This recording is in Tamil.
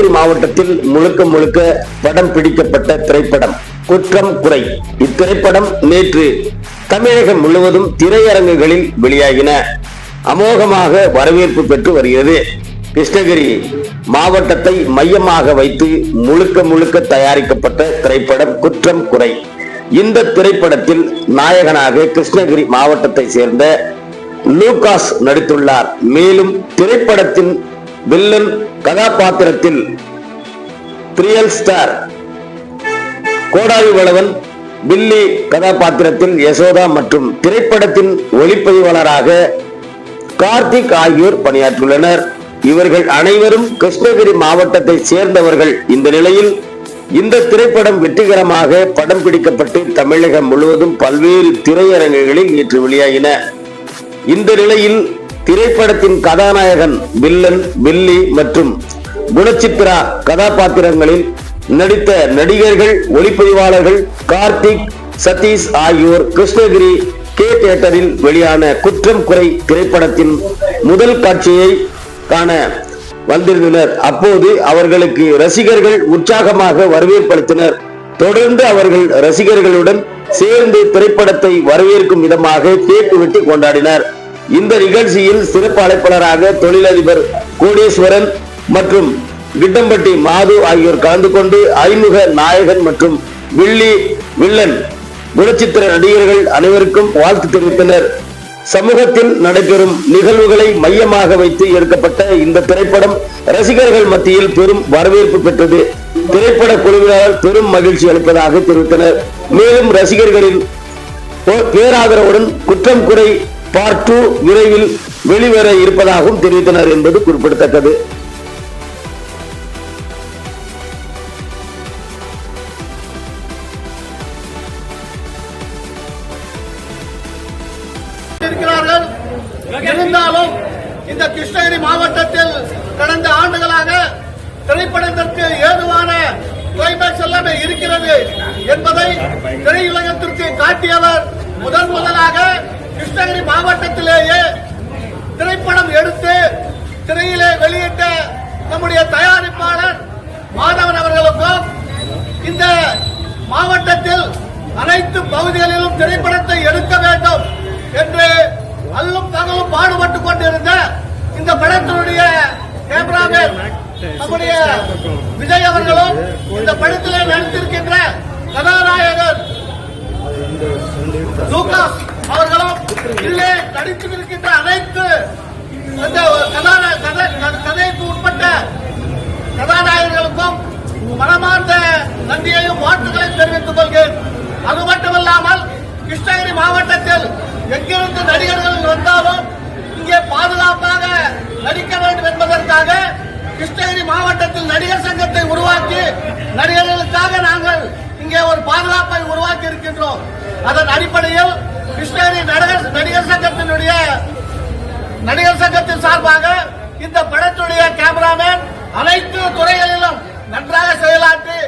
கிருஷ்ணகிரி மாவட்டத்தில் முழுக்க முழுக்க படம் பிடிக்கப்பட்ட திரைப்படம் குற்றம் குறை. இத்திரைப்படம் நேற்று தமிழகம் முழுவதும் திரையரங்குகளில் வெளியாகின. அமோகமாக வரவேற்பு பெற்று வருகிறது. கிருஷ்ணகிரி மாவட்டத்தை மையமாக வைத்து முழுக்க முழுக்க தயாரிக்கப்பட்ட திரைப்படம் குற்றம் குறை. இந்த திரைப்படத்தில் நாயகனாக கிருஷ்ணகிரி மாவட்டத்தை சேர்ந்த லூகாஸ் நடித்துள்ளார். மேலும் திரைப்படத்தின் வில்லன் கதாபாத்திரத்தில் ரியல் ஸ்டார் கோடாவி வளவன், பில்லி கதாபாத்திரத்தில் யசோதா மற்றும் திரைப்படத்தின் ஒளிப்பதிவாளராக கார்த்திக் ஆகியோர் பணியாற்றியுள்ளனர். இவர்கள் அனைவரும் கிருஷ்ணகிரி மாவட்டத்தை சேர்ந்தவர்கள். இந்த நிலையில் இந்த திரைப்படம் வெற்றிகரமாக படம் பிடிக்கப்பட்டு தமிழகம் முழுவதும் பல்வேறு திரையரங்குகளில் நேற்று வெளியாகின. இந்த நிலையில் திரைப்படத்தின் கதாநாயகன் வில்லன், பில்லி மற்றும் குணச்சித்ரா கதாபாத்திரங்களில் நடித்த நடிகர்கள், ஒளிப்பதிவாளர்கள் கார்த்திக், சதீஷ் ஆகியோர் கிருஷ்ணகிரி கே தியேட்டரில் வெளியான குற்றம் குறை திரைப்படத்தின் முதல் காட்சியை காண வந்திருந்தனர். அப்போது அவர்களுக்கு ரசிகர்கள் உற்சாகமாக வரவேற்பளித்தனர். தொடர்ந்து அவர்கள் ரசிகர்களுடன் சேர்ந்து திரைப்படத்தை வரவேற்கும் விதமாக கேக் வெட்டி கொண்டாடினர். இந்த நிகழ்ச்சியில் சிறப்பு அழைப்பாளராக தொழிலதிபர் கோடீஸ்வரன் மற்றும் கிட்டம்பட்டி மாது ஆகியோர் கலந்து கொண்டு அறிமுக நாயகன் மற்றும் வில்லன் குணச்சித்திர நடிகர்கள் அனைவருக்கும் வாழ்த்து தெரிவித்தனர். சமூகத்தில் நடைபெறும் நிகழ்வுகளை மையமாக வைத்து எடுக்கப்பட்ட இந்த திரைப்படம் ரசிகர்கள் மத்தியில் பெரும் வரவேற்பு பெற்றது. திரைப்பட குழுவினர் பெரும் மகிழ்ச்சி அளிப்பதாக தெரிவித்தனர். மேலும் ரசிகர்களின் பேராதரவுடன் குற்றம் குறை பார்ட் 2 விரைவில் வெளிவர இருப்பதாகவும் தெரிவித்தனர் என்பது குறிப்பிடத்தக்கது. இருந்தாலும் இந்த கிருஷ்ணகிரி மாவட்டத்தில் கடந்த ஆண்டுகளாக திரைப்படத்திற்கு ஏதுவான கிளைமேக்ஸ் எல்லாமே இருக்கிறது என்பதை திரையுலகத்திற்கு காட்டியவர் முதலாக கிருஷ்ணகிரி மாவட்டத்திலேயே திரைப்படம் எடுத்து திரையிலே வெளியிட்ட நம்முடைய தயாரிப்பாளர் மாதவன் அவர்களுக்கும் இந்த மாவட்டத்தில் அனைத்து பகுதிகளிலும் திரைப்படத்தை எடுக்க வேண்டும் என்று அல்லும் பகலும் பாடுபட்டுக் கொண்டிருந்த இந்த படத்தினுடைய கேமராமேன் நம்முடைய விஜய் அவர்களும் இந்த படத்திலே நடித்திருக்கின்ற கதாநாயகர் லூகாஸ் அவர்களும் உள்ளே நடித்திருக்கின்ற அனைத்து கதைக்கு உட்பட்ட கதாநாயகர்களுக்கும் மனமார்ந்த நன்றியையும் வாழ்த்துக்களையும் தெரிவித்துக் கொள்கிறேன். அது மட்டுமல்லாமல் கிருஷ்ணகிரி மாவட்டத்தில் எங்கிருந்து நடிகர்கள் வந்தாலும் இங்கே பாதுகாப்பாக நடிக்க வேண்டும் என்பதற்காக கிருஷ்ணகிரி மாவட்டத்தில் நடிகர் சங்கத்தை உருவாக்கி நடிகர்களுக்காக நாங்கள் இங்கே ஒரு பாதுகாப்பை உருவாக்கி இருக்கின்றோம். அதன் அடிப்படையில் கிருஷ்ணகிரி நடிகர் சங்கத்தின் சார்பாக இந்த படத்துடைய கேமராமேன் அனைத்து துறைகளிலும் நன்றாக செயலாற்றி